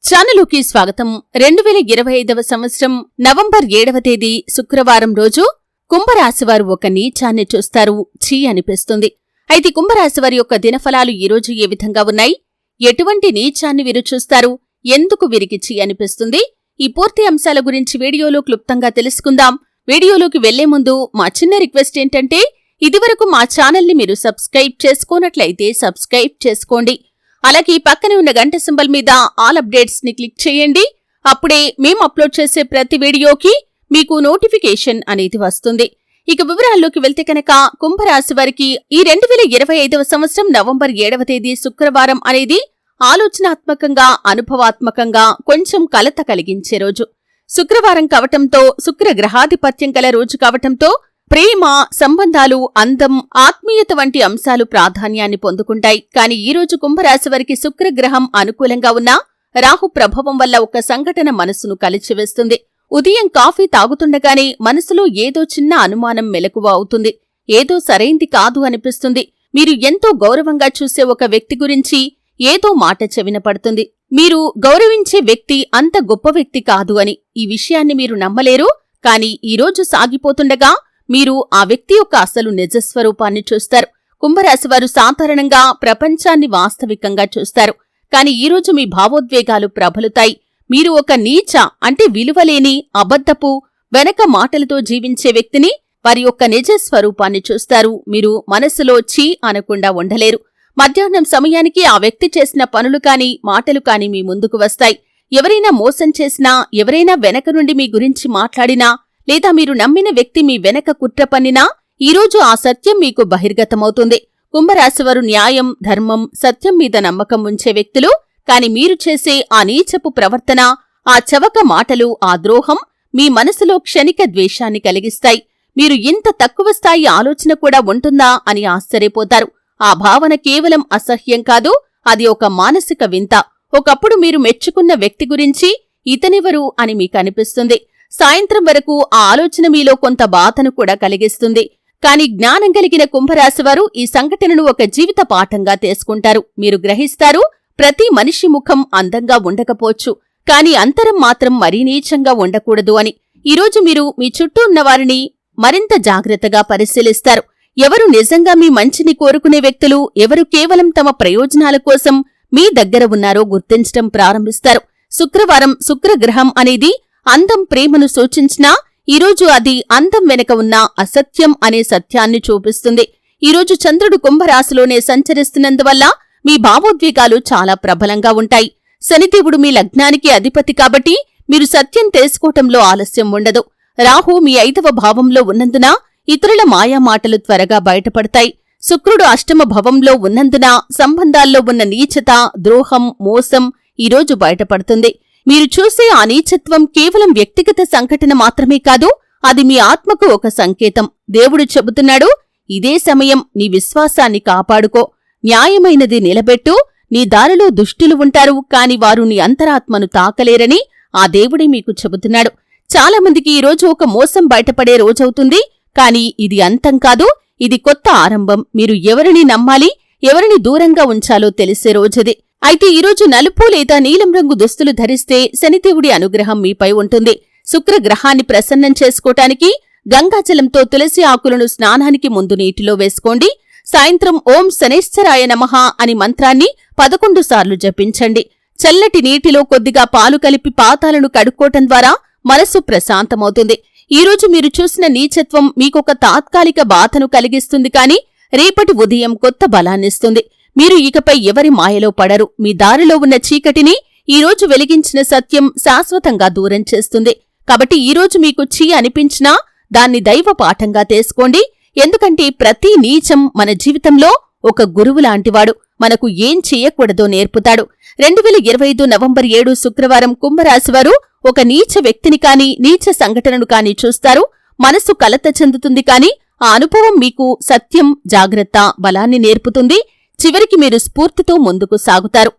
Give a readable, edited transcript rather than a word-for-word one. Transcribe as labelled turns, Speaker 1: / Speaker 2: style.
Speaker 1: ఛానలుకి స్వాగతం. 2025వ సంవత్సరం నవంబర్ 7వ తేదీ శుక్రవారం రోజు కుంభరాశివారు ఒక నీచాన్ని చూస్తారు. ఛీ అనిపిస్తుంది. అయితే కుంభరాశివారి యొక్క దినఫలాలు ఈరోజు ఏ విధంగా ఉన్నాయి? ఎటువంటి నీచాన్ని వీరు చూస్తారు? ఎందుకు వీరికి ఛీ అనిపిస్తుంది? ఈ పూర్తి అంశాల గురించి వీడియోలో క్లుప్తంగా తెలుసుకుందాం. వీడియోలోకి వెళ్లే ముందు మా చిన్న రిక్వెస్ట్ ఏంటంటే, ఇదివరకు మా ఛానల్ని మీరు సబ్స్క్రైబ్ చేసుకోనట్లయితే సబ్స్క్రైబ్ చేసుకోండి. అలాగే పక్కనే ఉన్న గంట సింబల్ మీద ఆల్ అప్డేట్స్ ని క్లిక్ చేయండి. అప్పుడే మేము అప్లోడ్ చేసే ప్రతి వీడియోకి మీకు నోటిఫికేషన్ అనేది వస్తుంది. ఇక వివరాల్లోకి వెళ్తే కనుక కుంభరాశి వారికి ఈ 2025వ సంవత్సరం నవంబర్ 7వ తేదీ శుక్రవారం అనేది ఆలోచనాత్మకంగా, అనుభవాత్మకంగా కొంచెం కలత కలిగించే రోజు. శుక్రవారం కావటంతో, శుక్ర గ్రహాధిపత్యం కల రోజు కావటంతో ప్రేమ, సంబంధాలు, అందం, ఆత్మీయత వంటి అంశాలు ప్రాధాన్యాన్ని పొందుకుంటాయి. కాని ఈరోజు కుంభరాశి వారికి శుక్రగ్రహం అనుకూలంగా ఉన్నా రాహు ప్రభావం వల్ల ఒక సంఘటన మనసును కలిచివేస్తుంది. ఉదయం కాఫీ తాగుతుండగానే మనసులో ఏదో చిన్న అనుమానం మెలకువ అవుతుంది. ఏదో సరైంది కాదు అనిపిస్తుంది. మీరు ఎంతో గౌరవంగా చూసే ఒక వ్యక్తి గురించి ఏదో మాట చెవిన పడుతుంది. మీరు గౌరవించే వ్యక్తి అంత గొప్ప వ్యక్తి కాదు అని. ఈ విషయాన్ని మీరు నమ్మలేరు. కాని ఈరోజు సాగిపోతుండగా మీరు ఆ వ్యక్తి యొక్క అసలు నిజస్వరూపాన్ని చూస్తారు. కుంభరాశివారు సాధారణంగా ప్రపంచాన్ని వాస్తవికంగా చూస్తారు. కాని ఈరోజు మీ భావోద్వేగాలు ప్రబలుతాయి. మీరు ఒక నీచ అంటే విలువలేని, అబద్ధపు, వెనక మాటలతో జీవించే వ్యక్తిని, వారి యొక్క నిజ స్వరూపాన్ని చూస్తారు. మీరు మనసులో ఛీ అనకుండా ఉండలేరు. మధ్యాహ్నం సమయానికి ఆ వ్యక్తి చేసిన పనులు కాని, మాటలు కాని మీ ముందుకు వస్తాయి. ఎవరైనా మోసం చేసినా, ఎవరైనా వెనక నుండి మీ గురించి మాట్లాడినా, లేదా మీరు నమ్మిన వ్యక్తి మీ వెనక కుట్ర పన్నినా ఈరోజు ఆ సత్యం మీకు బహిర్గతమవుతుంది. కుంభరాశివారు న్యాయం, ధర్మం, సత్యం మీద నమ్మకం ఉంచే వ్యక్తులు. కాని మీరు చేసే ఆ నీచపు ప్రవర్తన, ఆ చవక మాటలు, ఆ ద్రోహం మీ మనసులో క్షణిక ద్వేషాన్ని కలిగిస్తాయి. మీరు ఇంత తక్కువ స్థాయి ఆలోచన కూడా ఉంటుందా అని ఆశ్చర్యపోతారు. ఆ భావన కేవలం అసహ్యం కాదు, అది ఒక మానసిక వింత. ఒకప్పుడు మీరు మెచ్చుకున్న వ్యక్తి గురించి ఇతనెవరు అని మీకు అనిపిస్తుంది. సాయంత్రం వరకు ఆ ఆలోచన మీలో కొంత బాధను కూడా కలిగిస్తుంది. కాని జ్ఞానం కలిగిన కుంభరాశివారు ఈ సంఘటనను ఒక జీవిత పాఠంగా తీసుకుంటారు. మీరు గ్రహిస్తారు, ప్రతి మనిషి ముఖం అందంగా ఉండకపోవచ్చు, కాని అంతరం మాత్రం మరీ నీచంగా ఉండకూడదు అని. ఈరోజు మీరు మీ చుట్టూ ఉన్నవారిని మరింత జాగ్రత్తగా పరిశీలిస్తారు. ఎవరు నిజంగా మీ మంచిని కోరుకునే వ్యక్తులు, ఎవరు కేవలం తమ ప్రయోజనాల కోసం మీ దగ్గర ఉన్నారో గుర్తించడం ప్రారంభిస్తారు. శుక్రవారం శుక్రగ్రహం అనేది అందం, ప్రేమను సూచించినా ఈరోజు అది అందం వెనక ఉన్న అసత్యం అనే సత్యాన్ని చూపిస్తుంది. ఈరోజు చంద్రుడు కుంభరాశిలోనే సంచరిస్తున్నందువల్ల మీ భావోద్వేగాలు చాలా ప్రబలంగా ఉంటాయి. శనిదేవుడు మీ లగ్నానికి అధిపతి కాబట్టి మీరు సత్యం తెలుసుకోవటంలో ఆలస్యం ఉండదు. రాహు మీ 5వ భావంలో ఉన్నందున ఇతరుల మాయామాటలు త్వరగా బయటపడతాయి. శుక్రుడు అష్టమ భవంలో ఉన్నందున సంబంధాల్లో ఉన్న నీచత, ద్రోహం, మోసం ఈరోజు బయటపడుతుంది. మీరు చూసే ఆ నీచత్వం కేవలం వ్యక్తిగత సంఘటన మాత్రమే కాదు, అది మీ ఆత్మకు ఒక సంకేతం. దేవుడు చెబుతున్నాడు, ఇదే సమయం, నీ విశ్వాసాన్ని కాపాడుకో, న్యాయమైనది నిలబెట్టు. నీ దారిలో దుష్టులు ఉంటారు, కాని వారు నీ అంతరాత్మను తాకలేరని ఆ దేవుడే మీకు చెబుతున్నాడు. చాలామందికి ఈరోజు ఒక మోసం బయటపడే రోజవుతుంది. కాని ఇది అంతం కాదు, ఇది కొత్త ఆరంభం. మీరు ఎవరిని నమ్మాలి, ఎవరిని దూరంగా ఉంచాలో తెలిసే రోజది. అయితే ఈరోజు నలుపు లేదా నీలం రంగు దుస్తులు ధరిస్తే శనిదేవుడి అనుగ్రహం మీపై ఉంటుంది. శుక్రగ్రహాన్ని ప్రసన్నం చేసుకోటానికి గంగాజలంతో తులసి ఆకులను స్నానానికి ముందు నీటిలో వేసుకోండి. సాయంత్రం ఓం శనేశ్వరాయ నమః అని మంత్రాన్ని 11 సార్లు జపించండి. చల్లటి నీటిలో కొద్దిగా పాలు కలిపి పాతాలను కడుక్కోవటం ద్వారా మనసు ప్రశాంతమవుతుంది. ఈరోజు మీరు చూసిన నీచత్వం మీకొక తాత్కాలిక బాధను కలిగిస్తుంది, కాని రేపటి ఉదయం కొత్త బలాన్నిస్తుంది. మీరు ఇకపై ఎవరి మాయలో పడరు. మీ దారిలో ఉన్న చీకటిని ఈరోజు వెలిగించిన సత్యం శాశ్వతంగా దూరం చేస్తుంది. కాబట్టి ఈరోజు మీకు ఛీ అనిపించినా దాన్ని దైవ పాఠంగా తీసుకోండి. ఎందుకంటే ప్రతి నీచం మన జీవితంలో ఒక గురువు లాంటివాడు. మనకు ఏం చెయ్యకూడదో నేర్పుతాడు. 2025 నవంబర్ 7 శుక్రవారం కుంభరాశివారు ఒక నీచ వ్యక్తిని కాని, నీచ సంఘటనను కాని చూస్తారు. మనసు కలత చెందుతుంది, కాని ఆ అనుభవం మీకు సత్యం, జాగ్రత్త, బలాన్ని నేర్పుతుంది. చివరికి మీరు స్ఫూర్తితో ముందుకు సాగుతారు.